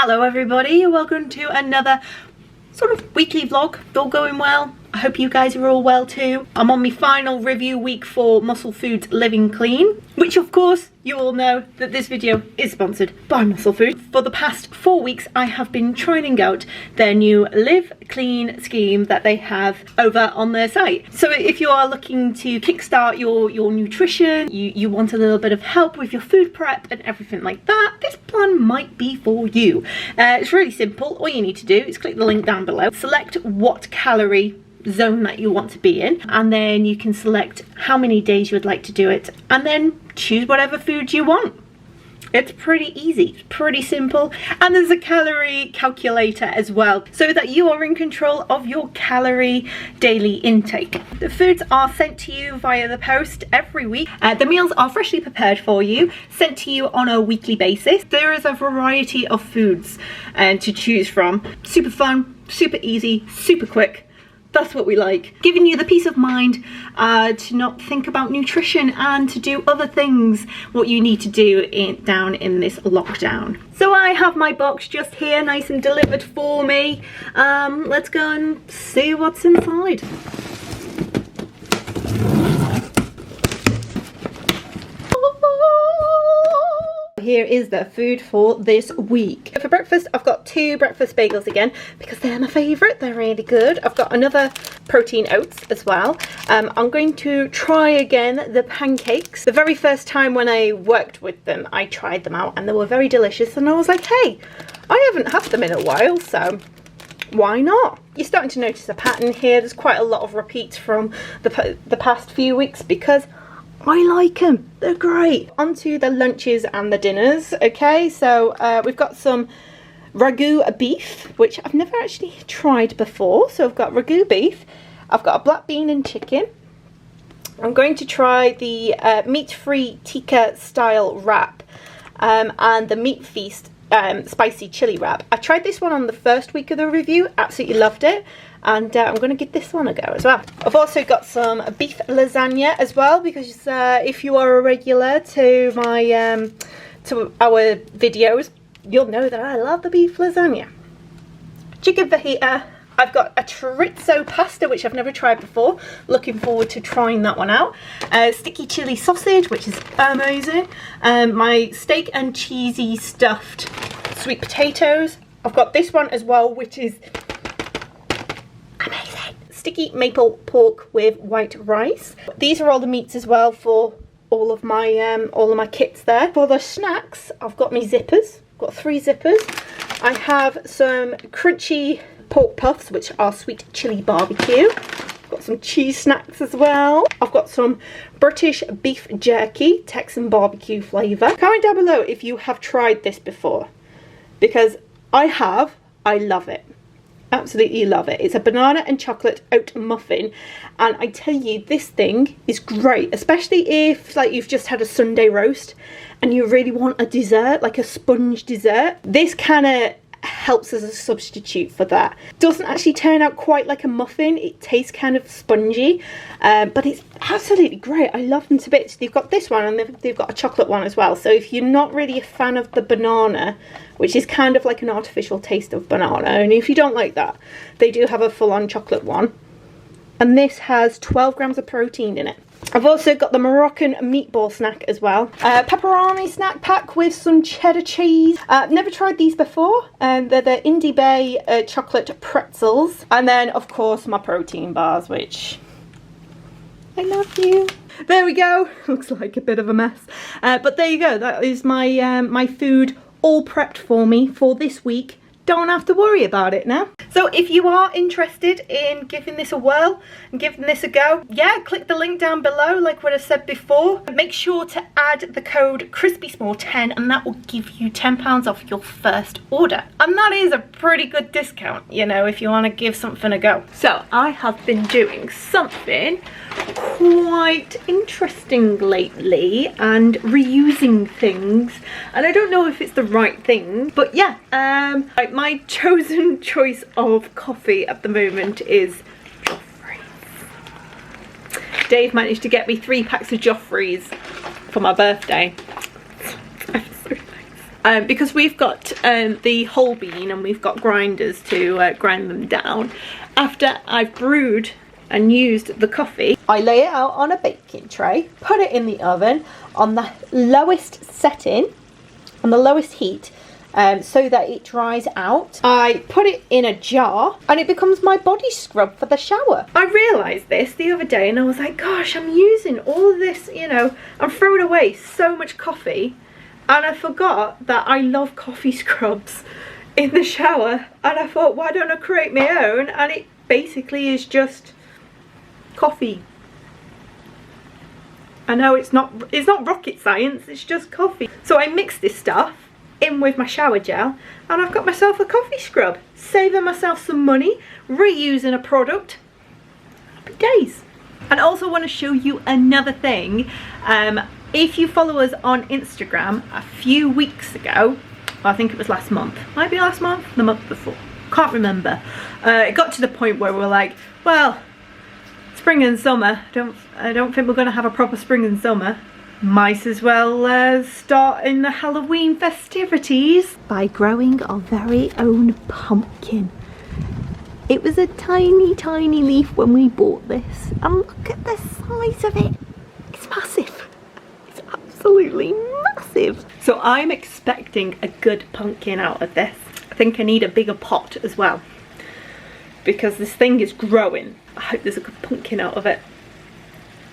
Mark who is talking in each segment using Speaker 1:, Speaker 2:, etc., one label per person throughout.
Speaker 1: Hello everybody, welcome to another sort of weekly vlog. All going well? I hope you guys are all well too. I'm on my final review week for Musclefoods Live Clean, which of course you all know that this video is sponsored by Musclefood. For the past 4 weeks I have been trying out their new Live Clean scheme that they have over on their site. So if you are looking to kickstart your nutrition, you want a little bit of help with your food prep and everything like that, this plan might be for you. It's really simple. All you need to do is click the link down below, select what calorie zone that you want to be in, and then you can select how many days you would like to do it, and then choose whatever food you want. It's pretty easy, pretty simple, and there's a calorie calculator as well, so that you are in control of your calorie daily intake. The foods are sent to you via the post every week. The meals are freshly prepared for you, sent to you on a weekly basis. There is a variety of foods to choose from. Super fun, super easy, super quick. That's what we like. Giving you the peace of mind to not think about nutrition and to do other things what you need to do down in this lockdown. So I have my box just here, nice and delivered for me. Let's go and see what's inside. Here is the food for this week. For breakfast, I've got 2 breakfast bagels again because they're my favourite. They're really good. I've got another protein oats as well. I'm going to try again the pancakes. The very first time when I worked with them, I tried them out and they were very delicious. And I was like, hey, I haven't had them in a while, so why not? You're starting to notice a pattern here. There's quite a lot of repeats from the past few weeks because I like them. They're great. On to the lunches and the dinners. Okay, so we've got some ragu beef, which I've never actually tried before. So I've got ragu beef. I've got a black bean and chicken. I'm going to try the meat-free tikka style wrap and the meat feast spicy chili wrap. I tried this one on the first week of the review. Absolutely loved it. And I'm going to give this one a go as well. I've also got some beef lasagna as well, because if you are a regular to my to our videos, you'll know that I love the beef lasagna. Chicken fajita. I've got a chorizo pasta, which I've never tried before. Looking forward to trying that one out. Sticky chili sausage, which is amazing. My steak and cheesy stuffed sweet potatoes. I've got this one as well, which is amazing. Sticky maple pork with white rice. These are all the meats as well for all of my kits there. For the snacks, I've got my zippers. I've got 3 zippers. I have some crunchy pork puffs, which are sweet chili barbecue. I've got some cheese snacks as well. I've got some British beef jerky, Texan barbecue flavour. Comment down below if you have tried this before, because I have. I love it. Absolutely love it. It's a banana and chocolate oat muffin, and I tell you, this thing is great, especially if like you've just had a Sunday roast and you really want a dessert, like a sponge dessert. This kind of helps as a substitute for that. Doesn't actually turn out quite like a muffin. It tastes kind of spongy, but it's absolutely great. I love them to bits. They've got this one and they've got a chocolate one as well. So if you're not really a fan of the banana, which is kind of like an artificial taste of banana, and if you don't like that, they do have a full-on chocolate one. And this has 12 grams of protein in it. I've also got the Moroccan meatball snack as well. Pepperoni snack pack with some cheddar cheese. Never tried these before. They're the Indie Bay chocolate pretzels. And then, of course, my protein bars, which I love you. There we go. Looks like a bit of a mess. But there you go. That is my, my food all prepped for me for this week. Don't have to worry about it now. So if you are interested in giving this a whirl and giving this a go, yeah, click the link down below like what I said before. Make sure to add the code KrispySmore10 and that will give you £10 off your first order. And that is a pretty good discount, you know, if you want to give something a go. So I have been doing something quite interesting lately and reusing things, and I don't know if it's the right thing, but yeah, my chosen choice of coffee at the moment is Joffrey's. Dave managed to get me 3 packs of Joffrey's for my birthday. So nice. because we've got the whole bean and we've got grinders to grind them down. After I've brewed and used the coffee, I lay it out on a baking tray, put it in the oven on the lowest setting, on the lowest heat, so that it dries out. I put it in a jar and it becomes my body scrub for the shower. I realised this the other day and I was like, gosh, I'm using all of this, you know, I'm throwing away so much coffee, and I forgot that I love coffee scrubs in the shower, and I thought, why don't I create my own? And it basically is just coffee. I know it's not rocket science, it's just coffee. So I mixed this stuff in with my shower gel and I've got myself a coffee scrub, saving myself some money, reusing a product. Happy days. And I also want to show you another thing. If you follow us on Instagram, a few weeks ago, I think it was last month, might be last month, the month before, can't remember, it got to the point where we're like, well, spring and summer, I don't think we're going to have a proper spring and summer. Might as well start in the Halloween festivities by growing our very own pumpkin. It was a tiny, tiny leaf when we bought this, and look at the size of it. It's massive. It's absolutely massive. So I'm expecting a good pumpkin out of this. I think I need a bigger pot as well, because this thing is growing. I hope there's a good pumpkin out of it.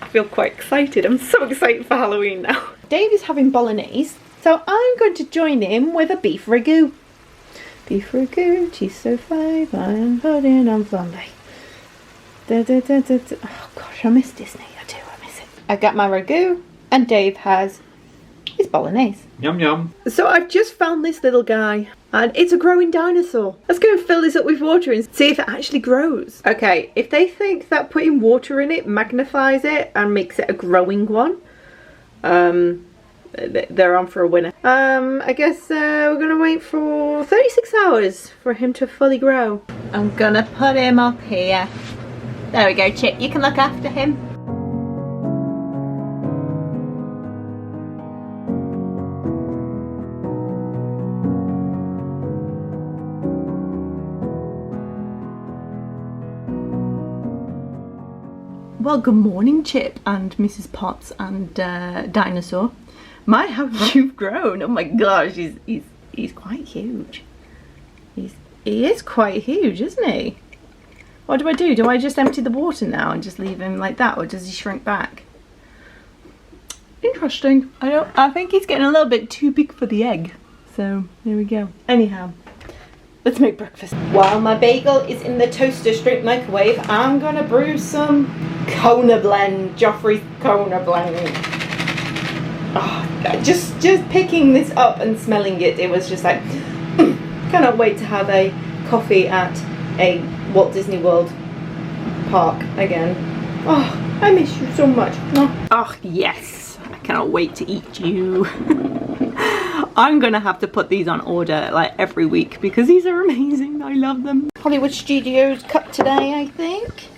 Speaker 1: I feel quite excited. I'm so excited for Halloween now. Dave is having bolognese, so I'm going to join in with a beef ragu. Beef ragu, cheese so fine, and pudding on Sunday. Oh gosh, I miss Disney. I miss it. I got my ragu, and Dave has his bolognese.
Speaker 2: Yum yum.
Speaker 1: So I've just found this little guy, and it's a growing dinosaur. Let's go and fill this up with water and see if it actually grows. Okay, if they think that putting water in it magnifies it and makes it a growing one, they're on for a winner. I guess we're gonna wait for 36 hours for him to fully grow. I'm gonna put him up here. There we go, Chip, you can look after him. Well, good morning, Chip and Mrs. Potts and Dinosaur. My, how you've grown! Oh my gosh, he's quite huge. He is quite huge, isn't he? What do I do? Do I just empty the water now and just leave him like that, or does he shrink back? Interesting. I think he's getting a little bit too big for the egg. So there we go. Anyhow, let's make breakfast. While my bagel is in the toaster straight microwave, I'm gonna brew some Kona blend, Joffrey's Kona blend. Oh, just picking this up and smelling it, it was just like, cannot wait to have a coffee at a Walt Disney World park again. Oh, I miss you so much. Oh yes, I cannot wait to eat you. I'm gonna have to put these on order like every week because these are amazing. I love them. Hollywood Studios cut today, I think.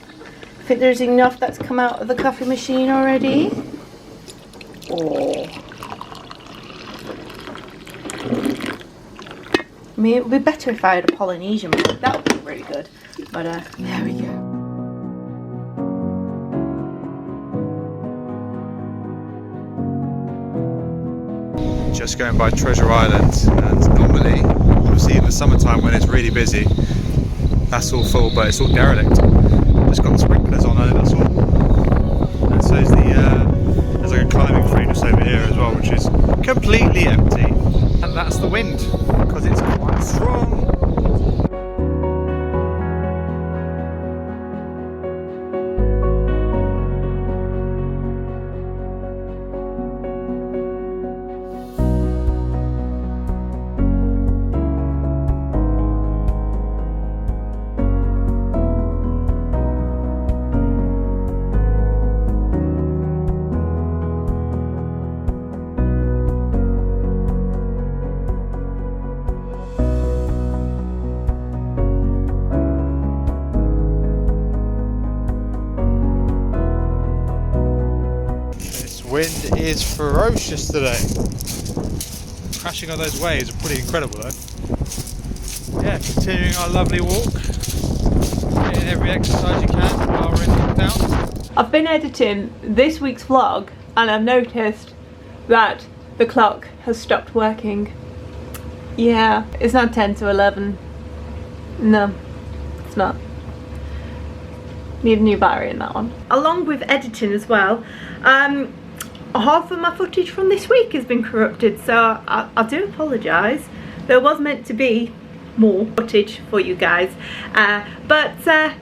Speaker 1: I think there's enough that's come out of the coffee machine already. Oh. I mean, it would be better if I had a Polynesian mug. That would be really good. But there we go.
Speaker 2: Just going by Treasure Island, and normally, obviously in the summertime when it's really busy, that's all full, but it's all derelict. It's got the sprinklers on it, that's all. And so is there's like a climbing frame just over here as well, which is completely empty. And that's the wind, because it's quite strong. Wind is ferocious today. crashing on those waves are pretty incredible though. Yeah, continuing our lovely walk. Getting every exercise you can while we're in lockdown.
Speaker 1: I've been editing this week's vlog and I've noticed that the clock has stopped working. Yeah, it's not 10 to 11. No, it's not. Need a new battery in that one. Along with editing as well, half of my footage from this week has been corrupted, so I do apologise. There was meant to be more footage for you guys, but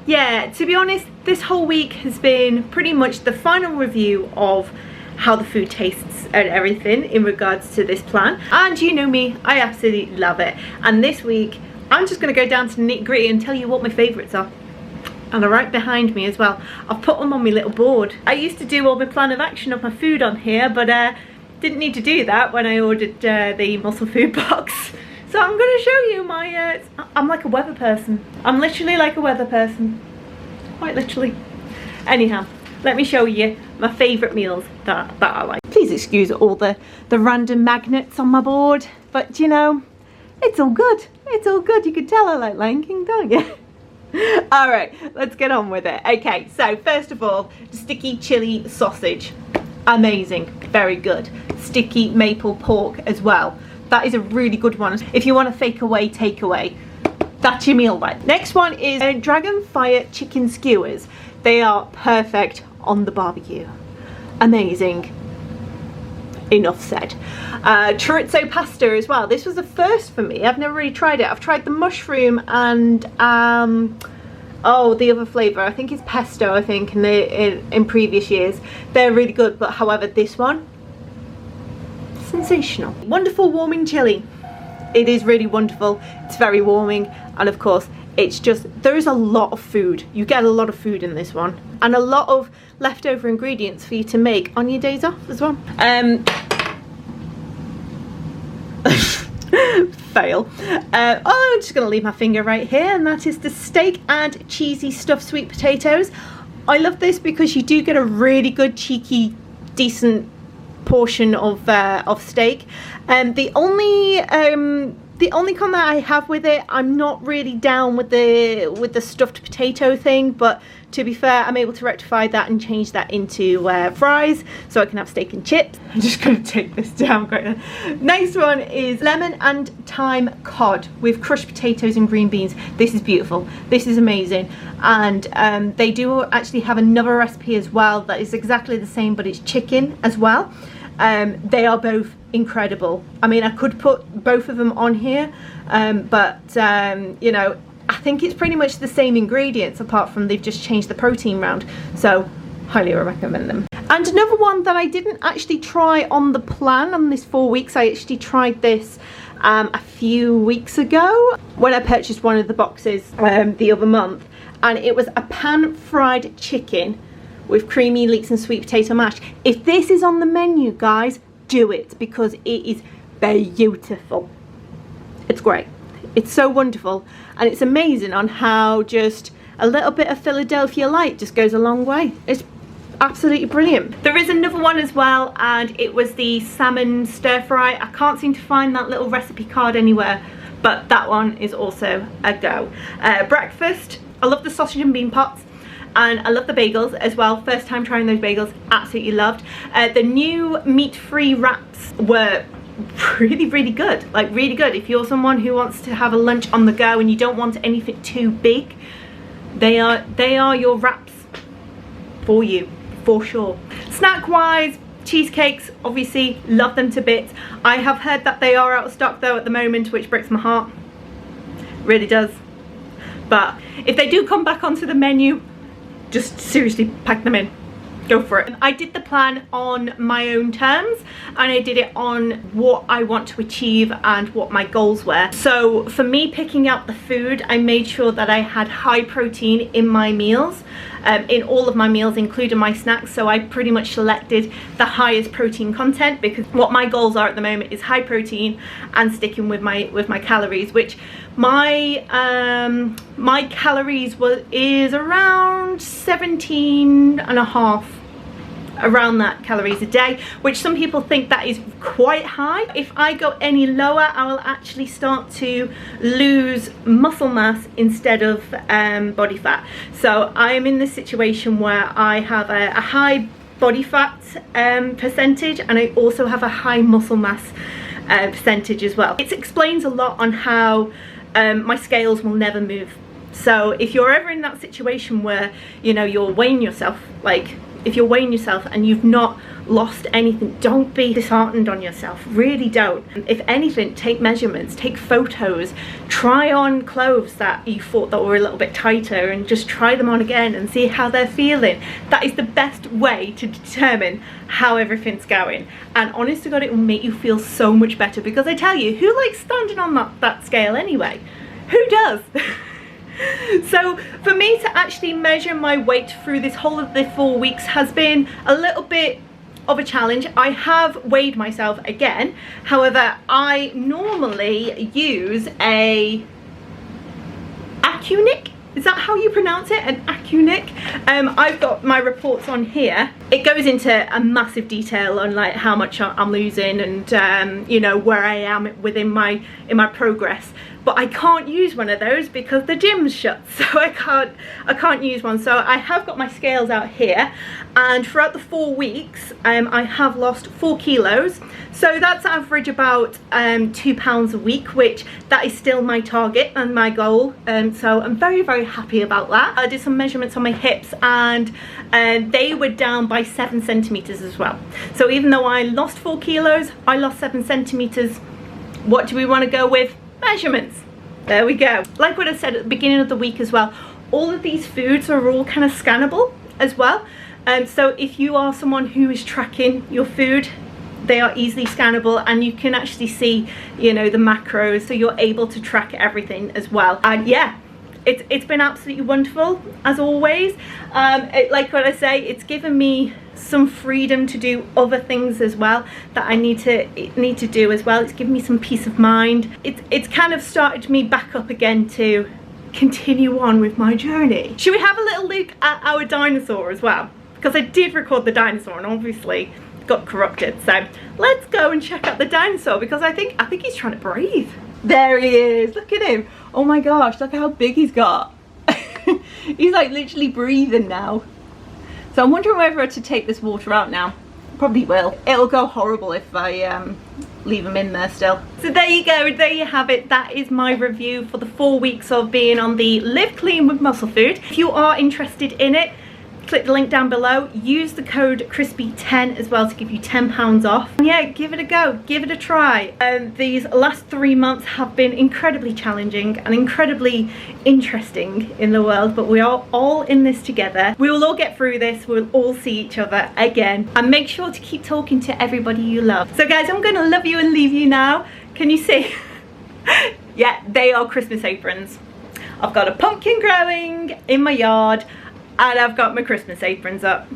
Speaker 1: yeah, to be honest, this whole week has been pretty much the final review of how the food tastes and everything in regards to this plan. And you know me, I absolutely love it. And this week I'm just going to go down to the nitty-gritty and tell you what my favourites are. And they're right behind me as well. I've put them on my little board. I used to do all my plan of action of my food on here, but didn't need to do that when I ordered the MuscleFood box. So I'm going to show you my, I'm like a weather person. I'm literally like a weather person. Quite literally. Anyhow, let me show you my favourite meals that I like. Please excuse all the random magnets on my board, but you know, it's all good. It's all good. You can tell I like Lion King, don't you? Alright, let's get on with it. Okay, so first of all, sticky chili sausage. Amazing, very good. Sticky maple pork as well. That is a really good one. If you want a takeaway, that's your meal right. Next one is Dragon Fire chicken skewers. They are perfect on the barbecue. Amazing. Enough said. Chorizo pasta as well. This was a first for me. I've never really tried it. I've tried the mushroom and oh, the other flavour. I think it's pesto. I think in previous years they're really good. But however, this one, sensational. Wonderful warming chili. It is really wonderful. It's very warming, and of course, it's just, there is a lot of food. You get a lot of food in this one, and a lot of leftover ingredients for you to make on your days off as well. Fail. I'm just gonna leave my finger right here, and that is the steak and cheesy stuffed sweet potatoes. I love this because you do get a really good cheeky, decent portion of steak. The only comment I have with it, I'm not really down with the stuffed potato thing, but to be fair, I'm able to rectify that and change that into fries, so I can have steak and chips. I'm just going to take this down right now. Next one is lemon and thyme cod with crushed potatoes and green beans. This is beautiful. This is amazing. And they do actually have another recipe as well that is exactly the same, but it's chicken as well. They are both incredible. I mean, I could put both of them on here, but you know, I think it's pretty much the same ingredients, apart from they've just changed the protein round. So highly recommend them. And another one that I didn't actually try on the plan on this 4 weeks, I actually tried this a few weeks ago when I purchased one of the boxes the other month, and it was a pan fried chicken with creamy leeks and sweet potato mash. If this is on the menu, guys, do it, because it is beautiful. It's great. It's so wonderful, and it's amazing on how just a little bit of Philadelphia light just goes a long way. It's absolutely brilliant. There is another one as well, and it was the salmon stir fry. I can't seem to find that little recipe card anywhere, but that one is also a go. Breakfast, I love the sausage and bean pots. And I love the bagels as well. First time trying those bagels, absolutely loved. The new meat-free wraps were really, really good. Like, really good. If you're someone who wants to have a lunch on the go and you don't want anything too big, they are your wraps for you, for sure. Snack-wise, cheesecakes, obviously, love them to bits. I have heard that they are out of stock though at the moment, which breaks my heart. Really does. But if they do come back onto the menu, just seriously pack them in. Go for it. I did the plan on my own terms, and I did it on what I want to achieve and what my goals were. So for me, picking out the food, I made sure that I had high protein in my meals, in all of my meals, including my snacks. So I pretty much selected the highest protein content, because what my goals are at the moment is high protein and sticking with my calories, which my calories is around 17.5 around that calories a day, which some people think that is quite high. If I go any lower, I will actually start to lose muscle mass instead of body fat. So I am in this situation where I have a high body fat percentage, and I also have a high muscle mass percentage as well. It explains a lot on how my scales will never move. So if you're ever in that situation where, you know, you're weighing yourself, like if you're weighing yourself and you've not lost anything, don't be disheartened on yourself, really don't. If anything, take measurements, take photos, try on clothes that you thought that were a little bit tighter and just try them on again and see how they're feeling. That is the best way to determine how everything's going, and honest to God, it will make you feel so much better, because I tell you, who likes standing on that scale anyway? Who does? So for me to actually measure my weight through this whole of the 4 weeks has been a little bit of a challenge. I have weighed myself again, however I normally use a Accunic. Is that how you pronounce it? An Accunic? I've got my reports on here. It goes into a massive detail on like how much I'm losing and you know, where I am within my progress. But I can't use one of those because the gym's shut, so I can't use one. So I have got my scales out here, and throughout the 4 weeks I have lost 4 kilos. So that's average about 2 pounds a week, which that is still my target and my goal. So I'm very, very happy about that. I did some measurements on my hips, and they were down by 7 centimeters as well. So even though I lost 4 kilos, I lost 7 centimeters. What do we want to go with? Measurements. There we go. Like what I said at the beginning of the week as well, all of these foods are all kind of scannable as well. So if you are someone who is tracking your food, they are easily scannable, and you can actually see, you know, the macros, so you're able to track everything as well. And yeah, it's been absolutely wonderful as always. Like what I say, it's given me some freedom to do other things as well that I need to do as well. It's given me some peace of mind. It's kind of started me back up again to continue on with my journey. Should we have a little look at our dinosaur as well? Because I did record the dinosaur and obviously got corrupted. So let's go and check out the dinosaur, because I think he's trying to breathe. There he is. Look at him. Oh my gosh, look how big he's got. He's like literally breathing now. So I'm wondering whether to take this water out now. Probably will. It'll go horrible if I leave them in there still. So there you go, there you have it. That is my review for the 4 weeks of being on the Live Clean with Musclefood. If you are interested in it, click the link down below. Use the code Krispy10 as well to give you £10 off. And yeah, give it a go, give it a try. These last 3 months have been incredibly challenging and incredibly interesting in the world, but we are all in this together. We will all get through this. We'll all see each other again, and make sure to keep talking to everybody you love. So guys, I'm gonna love you and leave you now. Can you see? Yeah, they are Christmas aprons. I've got a pumpkin growing in my yard, and I've got my Christmas aprons up.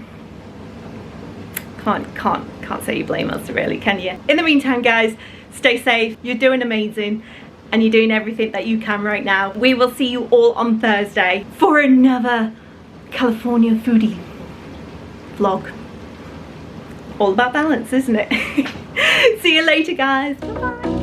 Speaker 1: Can't say you blame us really, can you? In the meantime guys, stay safe. You're doing amazing, and you're doing everything that you can right now. We will see you all on Thursday for another California foodie vlog. All about balance, isn't it? See you later guys. Bye bye.